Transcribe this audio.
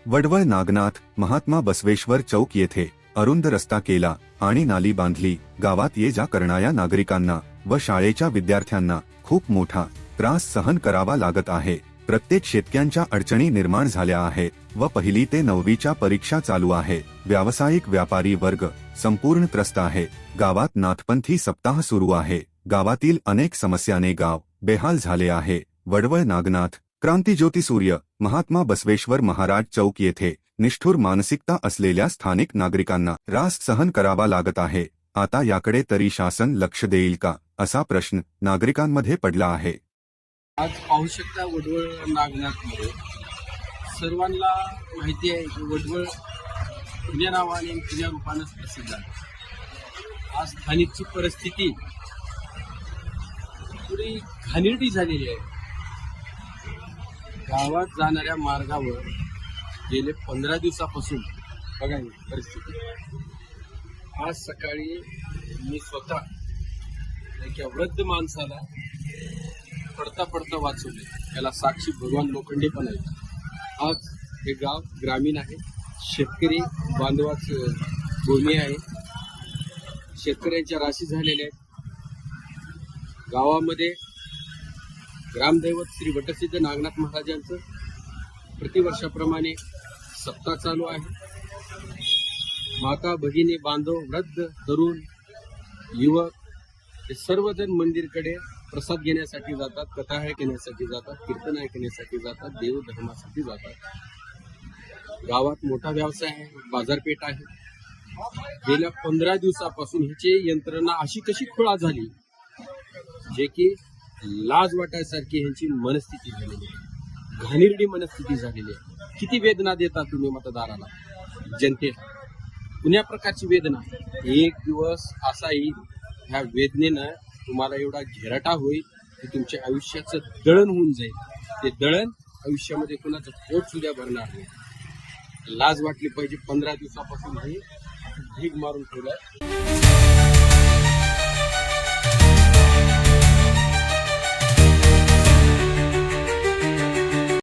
वडवळ नागनाथ महात्मा बसवेश्वर चौक येथे अरुंद रस्ता केला आणि नाली बांधली। गावात ये जा करणाऱ्या नागरिकांना व शाळेच्या विद्यार्थ्यांना खूप मोठा त्रास सहन करावा लागत आहे। प्रत्येक शेतकऱ्यांच्या अडचणी निर्माण झाल्या आहेत व पहिली ते 9वीच्या परीक्षा चालू आहे। व्यावसायिक व्यापारी वर्ग संपूर्ण त्रस्त आहे। गावात नाथपंथी सप्ताह सुरू आहे। गावातील अनेक समस्याने गाव बेहाल झाले आहे। वडवळ नागनाथ क्रांतिज्योती सूर्य महात्मा बसवेश्वर महाराज चौक येथे निष्ठुर मानसिकता असलेल्या स्थानिक नागरिकांना त्रास सहन करावा लागत आहे। आता याकडे तरी शासन लक्ष देईल का असा प्रश्न नागरिकांमध्ये पडला आहे। आज पाहू शकता वडवळ नागनाथमध्ये सर्वांना माहिती आहे की वडवळ पुण्या नावाने पुण्या रूपानेच प्रसिद्ध आहे। आज स्थानिकची परिस्थिती पुरी घाणेरडी झालेली आहे। गावात जाणाऱ्या मार्गावर गेले 15 दिवसापासून बघा ही परिस्थिती। आज सकाळी मी स्वतः एका वृद्ध माणसाला पडता पडता वाचवले। याला साक्षी भगवान लोखंडे पण आहेत। आज हे गाव ग्रामीण आहे, शेतकरी बांधवाचं भूमी आहे, शेतकऱ्यांच्या राशी झालेल्या आहेत। गावामध्ये ग्रामदैवत श्री वटसिद्ध नागनाथ महाराजांचं प्रतिवर्षाप्रमाणे सप्ताह चालू आहे। माता भगिनी बांधव वृद्ध तरुण युवक हे सर्वजण मंदिरकडे प्रसाद घेण्यासाठी जातात, कथा ऐकण्यासाठी जातात, कीर्तन ऐकण्यासाठी जातात, देवधर्मासाठी जातात। गावात मोठा व्यवसाय आहे, बाजारपेठ आहे। गेल्या 15 दिवसापासून ह्याची यंत्रणा अशी कशी खुळा झाली जे की लाज वाटायसारखी ह्यांची मनस्थिती झालेली आहे, घाणेरडी मनस्थिती झालेली आहे। किती वेदना देता तुम्ही मतदाराला, जनतेला, कुण्या प्रकारची वेदना। एक दिवस असा येईल ह्या वेदनेनं तुम्हाला एवढा घेराटा होईल की तुमच्या आयुष्याचं दळण होऊन जाईल। ते दळण आयुष्यामध्ये कुणाचं पोट सुद्धा भरणार नाही। लाज वाटली पाहिजे। 15 दिवसापासून हे ढीग मारून ठेवलाय।